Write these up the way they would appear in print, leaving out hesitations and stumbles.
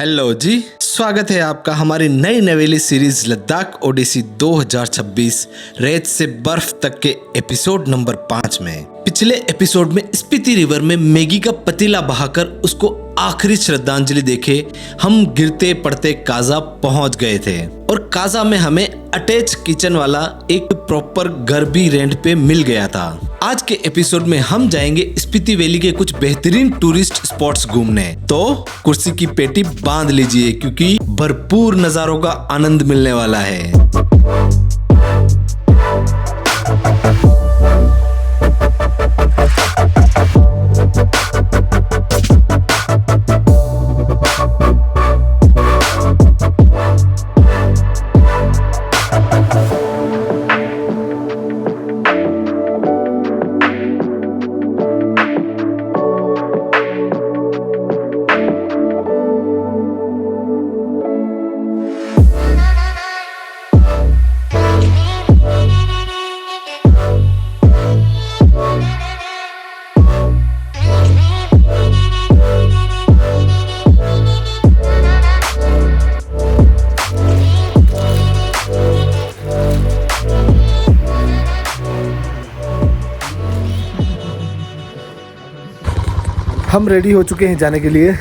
Hello जी, स्वागत है आपका हमारी नई नवेली सीरीज लद्दाख ओडिसी 2026 रेत से बर्फ तक के एपिसोड नंबर 5 में। पिछले एपिसोड में स्पीति रिवर में मैगी का पतीला बहाकर उसको आखिरी श्रद्धांजलि देके हम गिरते पड़ते काजा पहुंच गए थे और काजा में हमें अटैच किचन वाला एक प्रॉपर घर भी रेंट पे मिल गया था। आज के एपिसोड में हम जाएंगे स्पीति वैली के कुछ बेहतरीन टूरिस्ट स्पॉट्स घूमने। तो कुर्सी की पेटी बांध लीजिए क्योंकि भरपूर नजारों का आनंद मिलने वाला है। हम रेडी हो चुके हैं जाने के लिए।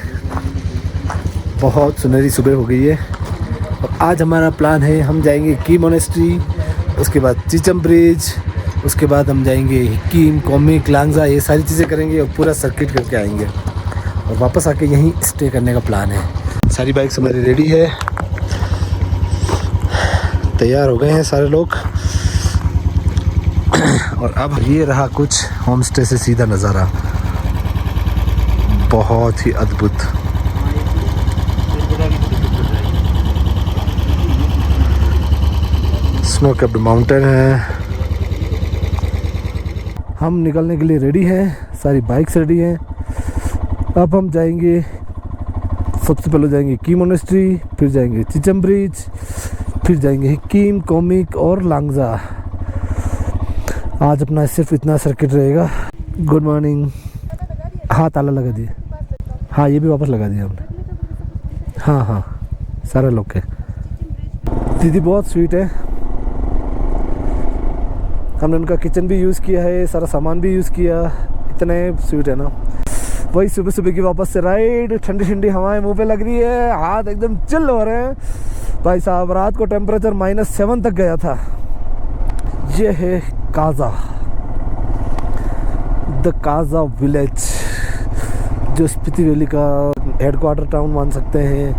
बहुत सुनहरी सुबह हो गई है और आज हमारा प्लान है हम जाएंगे की मोनेस्ट्री, उसके बाद चिचम ब्रिज, उसके बाद हम जाएंगे हिक्किम, कोमिक, लांगजा, ये सारी चीज़ें करेंगे और पूरा सर्किट करके आएंगे और वापस आके यहीं स्टे करने का प्लान है। सारी बाइक्स हमारी रेडी है, तैयार हो गए हैं सारे लोग और अब ये रहा कुछ होम स्टे से सीधा नज़ारा, बहुत ही अद्भुत। स्नो कैप्ड माउंटेन है। हम निकलने के लिए रेडी हैं, सारी बाइक्स रेडी हैं। अब हम जाएंगे, सबसे पहले जाएंगे की मोनेस्ट्री, फिर जाएंगे चिचम ब्रिज, फिर जाएंगे हिक्किम, कोमिक और लांगजा। आज अपना सिर्फ इतना सर्किट रहेगा। Good morning. हाँ, ताला लगा दिए। हाँ, ये भी वापस लगा दिया हमने। हाँ, सारे लोग के। दीदी बहुत स्वीट है। हमने उनका किचन भी यूज़ किया है, सारा सामान भी यूज़ किया। इतने स्वीट है ना। वही सुबह सुबह की वापस से राइड, ठंडी ठंडी हवाएं मुंह पे लग रही है, हाथ एकदम चिल हो रहे हैं। भाई साहब, रात को टेम्परेचर -7 तक गया था। ये है काजा, द काजा विलेज, जो स्पीति वैली का हेडक्वार्टर टाउन मान सकते हैं,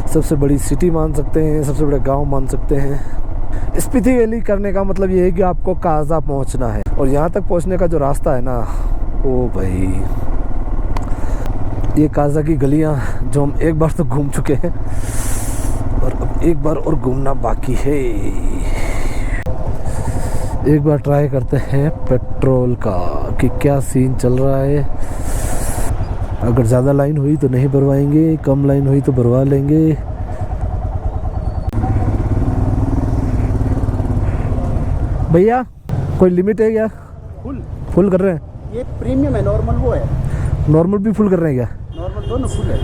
सबसे बड़ी सिटी मान सकते हैं, सबसे बड़ा गांव मान सकते हैं। स्पीति वैली करने का मतलब ये है कि आपको काजा पहुंचना है और यहाँ तक पहुंचने का जो रास्ता है ना, ओ भाई, ये काजा की गलियाँ जो हम एक बार तो घूम चुके हैं और अब एक बार और घूमना बाकी है। एक बार ट्राई करते हैं पेट्रोल का कि क्या सीन चल रहा है। अगर ज़्यादा लाइन हुई तो नहीं भरवाएंगे, कम लाइन हुई तो भरवा लेंगे। भैया कोई लिमिट है क्या? फुल कर रहे हैं। ये प्रीमियम है, नॉर्मल वो है। नॉर्मल भी फुल कर रहे हैं क्या? नॉर्मल दोनों फुल है।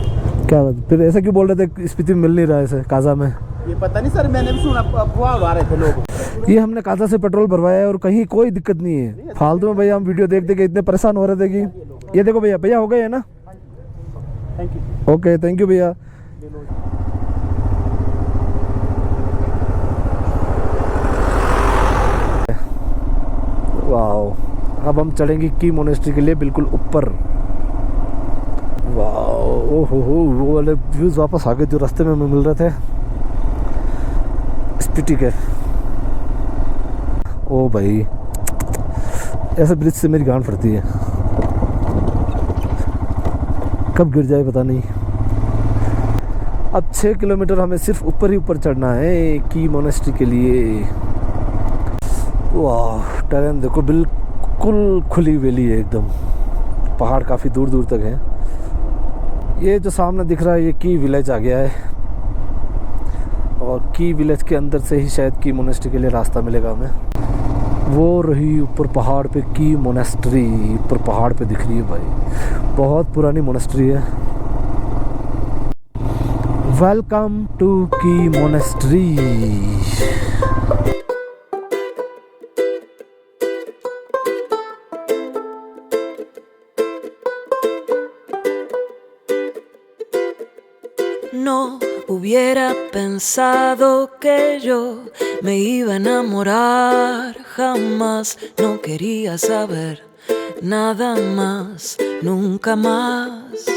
क्या बात, फिर ऐसा क्यों बोल रहे थे स्पीति में मिल नहीं रहा है ऐसे काजा में? ये पता नहीं सर, मैंने भी सुना अफवाह उड़ा रहे थे लोग। ये हमने काजा से पेट्रोल भरवाया है और कहीं कोई दिक्कत नहीं है। फालतू में भैया हम वीडियो देख के इतने परेशान हो रहे थे कि ये देखो भैया हो गए है ना। Thank you. Okay, thank you भैया। वाह, अब हम चढ़ेंगे की मोनेस्ट्री के लिए बिल्कुल ऊपर। वाह, ओहो, वो वाले व्यूज वापस आ गए जो रास्ते में मिल रहे थे स्पीति के। ओ भाई, ऐसे ब्रिज से मेरी गांड फटती है, कब गिर जाए पता नहीं। अब 6 किलोमीटर हमें सिर्फ ऊपर ही ऊपर चढ़ना है की मोनेस्ट्री के लिए। वाह, टेरेन देखो, बिल्कुल खुली वैली है एकदम, पहाड़ काफ़ी दूर दूर तक हैं। ये जो सामने दिख रहा है ये की विलेज आ गया है और की विलेज के अंदर से ही शायद की मोनेस्ट्री के लिए रास्ता मिलेगा हमें। वो रही ऊपर पहाड़ पे की मोनेस्ट्री, ऊपर पहाड़ पे दिख रही है भाई, बहुत पुरानी मोनेस्ट्री है। वेलकम टू की monastery. No hubiera pensado que yo me iba a enamorar, jamás no quería saber nada más, nunca más.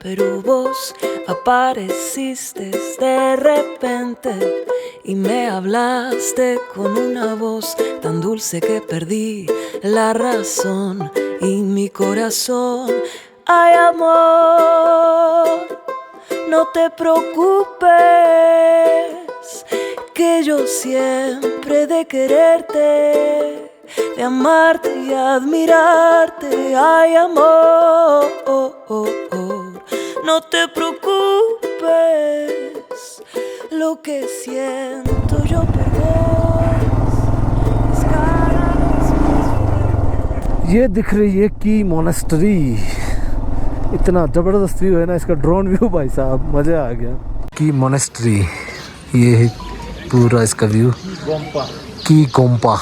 Pero vos apareciste de repente y me hablaste con una voz tan dulce que perdí la razón y mi corazón. Ay, amor, no te preocupes, que yo siempre de quererte, de amarte y admirarte. Ay, amor, no te preocupes, lo que siento yo por vos es cada vez más fuerte. ये दिख रही है की monastery. इतना ज़बरदस्त view है ना इसका, ड्रोन व्यू भाई साहब, मज़ा आ गया। की मोनेस्ट्री, ये है पूरा इसका व्यू, की गोम्पा।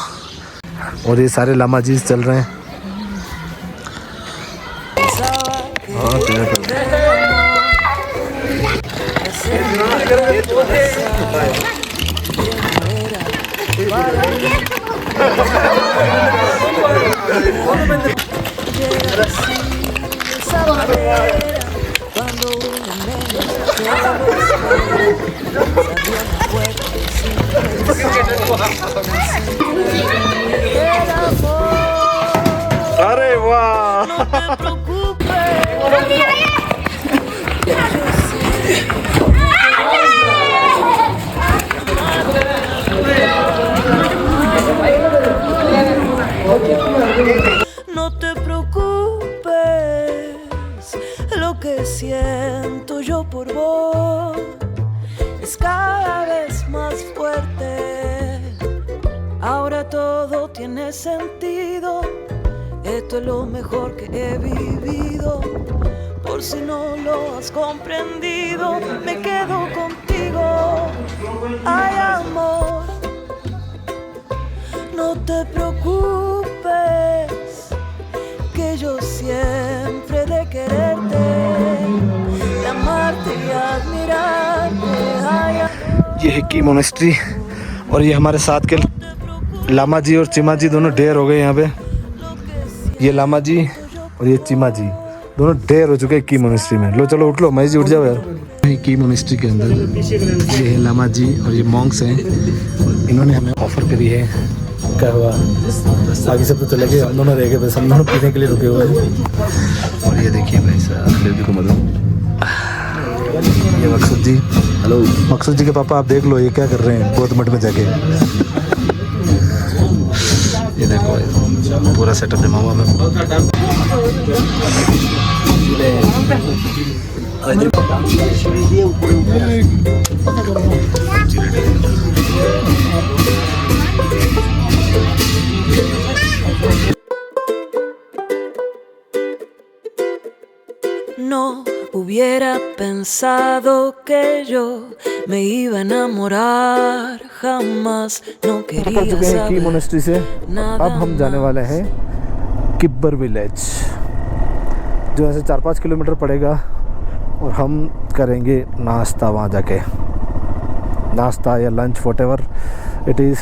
और ये सारे लामा जी चल रहे हैं। अरे वाह, No te preocupes, lo que siento yo por vos es cada vez más fuerte. Ahora todo tiene sentido, esto es lo mejor que he vivido. Por si no lo has comprendido, me quedo contigo. Ay, amor, no te preocupes, que yo siempre de quererte, de amarte y admirarte. Ay, ये है की monastery. और ये हमारे साथ के लामा जी और चिमा जी दोनों ढेर हो गए यहाँ पे। ये लामा जी और ये चिमा जी दोनों ढेर हो चुके हैं की मोनेस्ट्री में। लो चलो उठ लो, मैं जी उठ जाओ यार। की मोनेस्ट्री के अंदर ये है लामा जी और ये मॉन्क्स हैं। इन्होंने हमें ऑफर करी है, क्या हुआ बाकी सब तो चले गए, हम दोनों रह गए, बस हम दोनों पीने के लिए रुके हुए हैं। और ये देखिए भाई साहब, ये मकसूद जी, हेलो मकसूद जी के पापा, आप देख लो ये क्या कर रहे हैं बौद्ध मठ में जाके। ये देखो पूरा सेटअप जमा हुआ है। no hubiera pensado que yo me iba a enamorar, jamás no quería की saber मोनेस्ट्री से nada अब हम जाने वाले हैं किब्बर विलेज, जो ऐसे 4-5 किलोमीटर पड़ेगा। और हम करेंगे नाश्ता वहाँ जाके, नाश्ता या lunch what ever it is.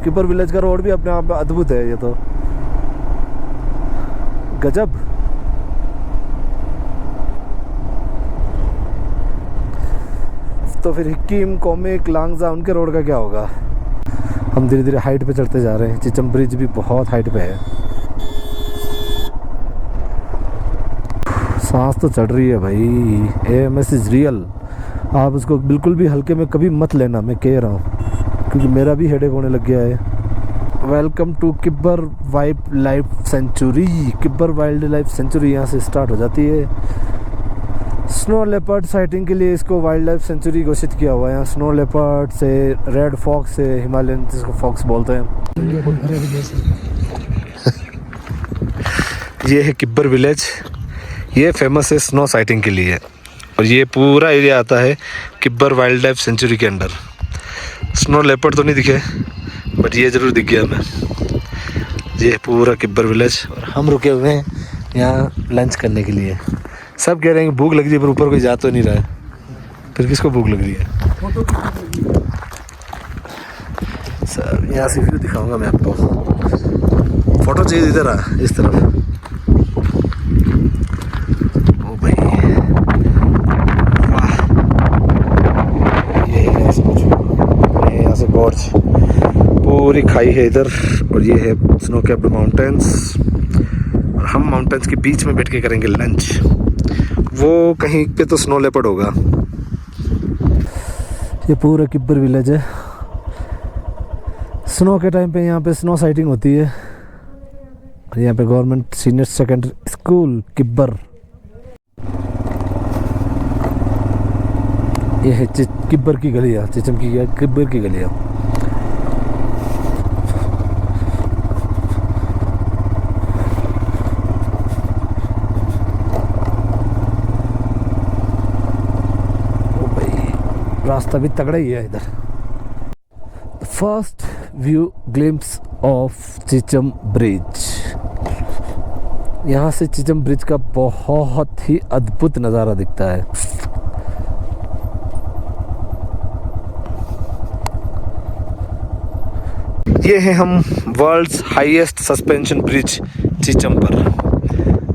Kibber village का रोड भी अपने आप में अद्भुत है, ये तो गजब। तो फिर हिक्किम, कोमिक, लांगजा उनके रोड का क्या होगा। हम धीरे धीरे हाइट पे चढ़ते जा रहे हैं। चिचम ब्रिज भी बहुत हाइट पे है। सांस तो चढ़ रही है भाई। AMS is real. आप उसको बिल्कुल भी हल्के में कभी मत लेना, मैं कह रहा हूँ, क्योंकि मेरा भी हेडेक होने लग गया है। Welcome to Kibber wild life sanctuary. Kibber wild life sanctuary यहाँ से स्टार्ट हो जाती है। स्नो लेपर्ड साइटिंग के लिए इसको वाइल्ड लाइफ सेंचुरी घोषित किया हुआ है। यहाँ स्नो लेपर्ड से रेड फॉक्स से हिमालयन, जिसको फॉक्स बोलते हैं। ये है किब्बर विलेज। ये फेमस है स्नो साइटिंग के लिए। और ये पूरा एरिया आता है किब्बर वाइल्ड लाइफ सेंचुरी के अंडर। स्नो लेपर्ड तो नहीं दिखे, बट ये ज़रूर दिख गया हमें। ये पूरा किब्बर विलेज और हम रुके हुए हैं यहाँ लंच करने के लिए। सब कह रहे हैं कि भूख लग रही है, पर ऊपर कोई जा तो नहीं रहा है, फिर किसको भूख लग रही है। सर यहाँ से व्यू दिखाऊंगा मैं आपको। फ़ोटो चाहिए इधर आ, इस तरफ। ओ भाई वाह, ये है सब कुछ। ये यहाँ से गॉर्ज पूरी खाई है इधर, और ये है स्नो कैप्ड माउंटेन्स। और हम माउंटेन्स के बीच में बैठ के करेंगे लंच। वो कहीं पे तो स्नो लेपर्ड होगा। ये पूरा किब्बर विलेज है। स्नो के टाइम पे यहाँ पे स्नो साइटिंग होती है। और यहाँ पे government senior secondary school Kibber. ये है किब्बर की गलियाँ, चिचम की किब्बर की गलियाँ। रास्ता भी तगड़ा ही है इधर। First view glimpse of Chicham bridge. यहाँ से चिचम ब्रिज का बहुत ही अद्भुत नज़ारा दिखता है। ये है हम world's highest suspension bridge Chicham पर।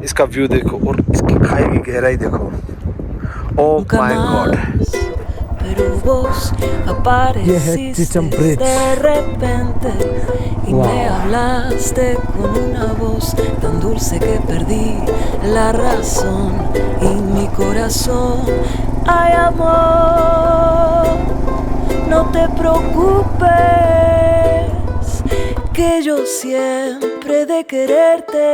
इसका व्यू देखो और इसकी खाई की गहराई देखो। Oh my God. ये है Chicham bridge. De repente y me hablaste con una voz tan dulce que perdí la razón y mi corazón. Ay amor, no te preocupes, que yo siempre de quererte,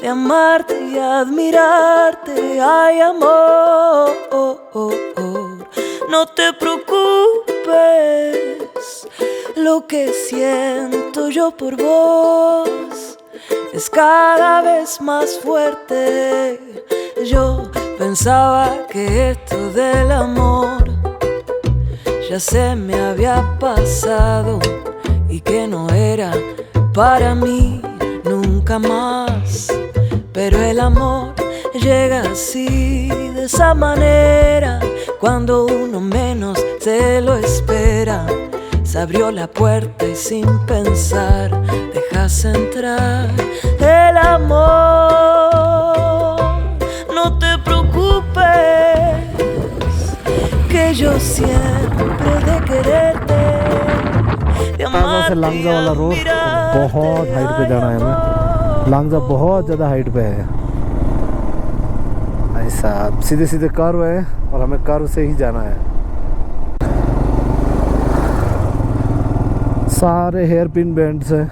de amarte y admirarte. Ay amor, no te preocupes, lo que siento yo por vos es cada vez más fuerte. Yo pensaba que esto del amor ya se me había pasado y que no era para mí nunca más. Pero el amor llega así, de esa manera, cuando uno menos se lo espera. Se abrió la puerta y sin pensar dejas entrar el amor. No te preocupes, que yo siempre de quererte, de amarte y admirarte. बहुत height पे जाना है हमें। लांगजा बहुत ज़्यादा height पे है। ऐसा सीधे सीधे कर्व है और हमें कर्व से ही जाना है। सारे हेयर पिन बैंड्स हैं।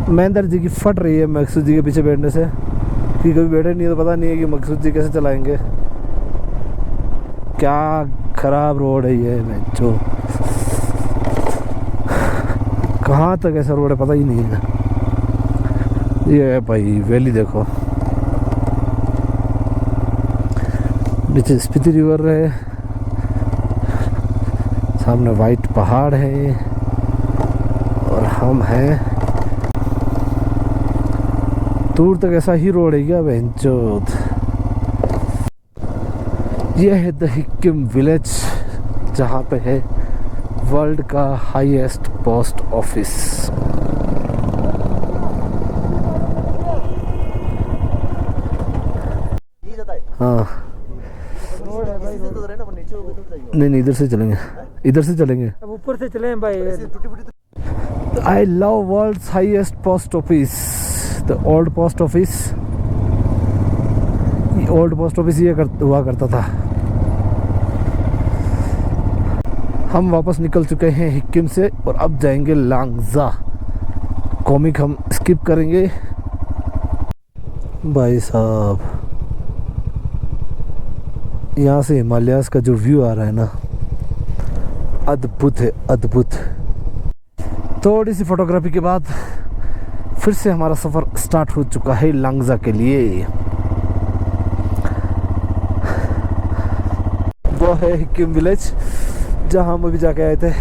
महेंद्र जी की फट रही है मकसूद जी के पीछे बैठने से, कि कभी बैठे नहीं है तो पता नहीं है कि मकसूद जी कैसे चलाएंगे। क्या खराब रोड है ये, जो कहाँ तक ऐसा रोड है पता ही नहीं है। ये है भाई वैली देखो, नीचे स्पीति रिवर है, सामने वाइट पहाड़ है और हम हैं। दूर तक ऐसा ही रोड है क्या बेंचोद। ये है द हिक्किम विलेज, जहाँ पे है वर्ल्ड का हाईएस्ट पोस्ट ऑफिस। हाँ नहीं इधर से चलेंगे, इधर से चलेंगे, अब ऊपर से चले भाई। I love world's highest post office, the old post office. Old post office ये हुआ करता था। हम वापस निकल चुके हैं हिक्किम से और अब जाएंगे लांगजा। कॉमिक हम स्किप करेंगे। भाई साहब यहाँ से हिमालयास का जो व्यू आ रहा है ना, अद्भुत है, अद्भुत। थोड़ी सी फोटोग्राफी के बाद फिर से हमारा सफ़र स्टार्ट हो चुका है लांगजा के लिए। वो है हिकिम विलेज जहाँ हम अभी जाके आए थे।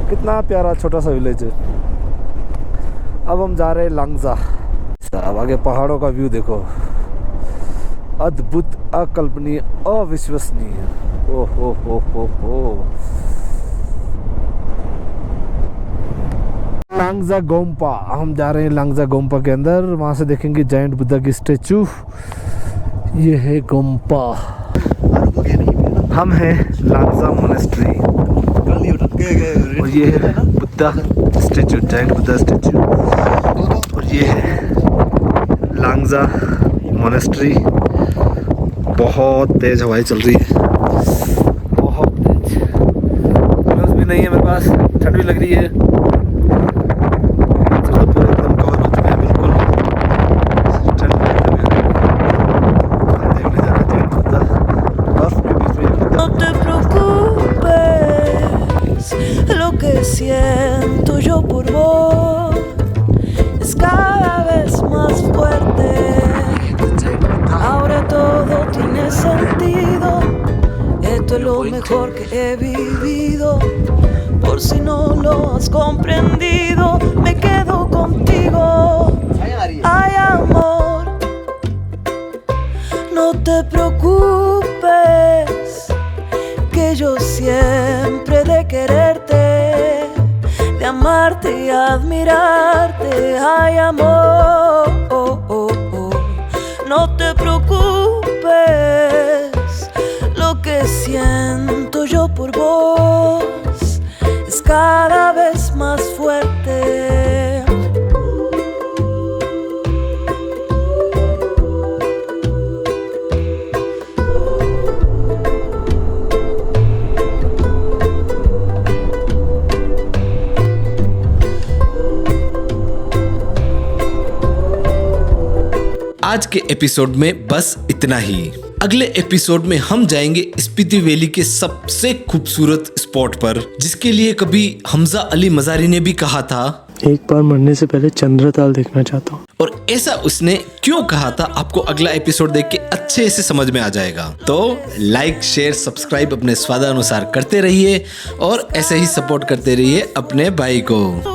कितना प्यारा छोटा सा विलेज है। अब हम जा रहे हैं लांगजा। अब आगे पहाड़ों का व्यू देखो, अद्भुत, अकल्पनीय, अविश्वसनीय। ओ हो। लांगजा गोम्पा, हम जा रहे हैं लांगजा गोम्पा के अंदर। वहाँ से देखेंगे जायंट बुद्धा की स्टेचू। ये है गोम्पा। हम हैं लांगजा मोनेस्ट्री और ये है Buddha statue, giant Buddha statue. और ये है लांगजा मोनेस्ट्री। बहुत तेज हवाएं चल रही है, बहुत तेज। ग्लव्स भी नहीं है मेरे पास, ठंड भी लग रही है। तो पूरा एकदम कवर हो चुका है बिल्कुल। ठंड भी लग रही है। हम देखने जा रहे हैं बुद्धा, बर्फ के बीच में Buddha. No te preocupes, lo que siento yo por vos es cada vez más fuerte. Ahora todo tiene sentido. Esto es lo mejor que he vivido. Por si no lo has comprendido, me quedo contigo. Ay, amor, no te preocupes, que yo siempre de quererte, de amarte y admirarte. Ay, amor, no te preocupes, lo que siento yo por vos es cada vez más fuerte. आज के episode में बस इतना ही। अगले episode में हम जाएंगे Spiti valley के सबसे खूबसूरत स्पॉट पर, जिसके लिए कभी हमजा अली मज़ारी ने भी कहा था, एक बार मरने से पहले चंद्रताल देखना चाहता हूँ। और ऐसा उसने क्यों कहा था आपको अगला एपिसोड देख के अच्छे से समझ में आ जाएगा। तो लाइक, शेयर, सब्सक्राइब अपने स्वादानुसार करते रहिए और ऐसे ही सपोर्ट करते रहिए अपने भाई को।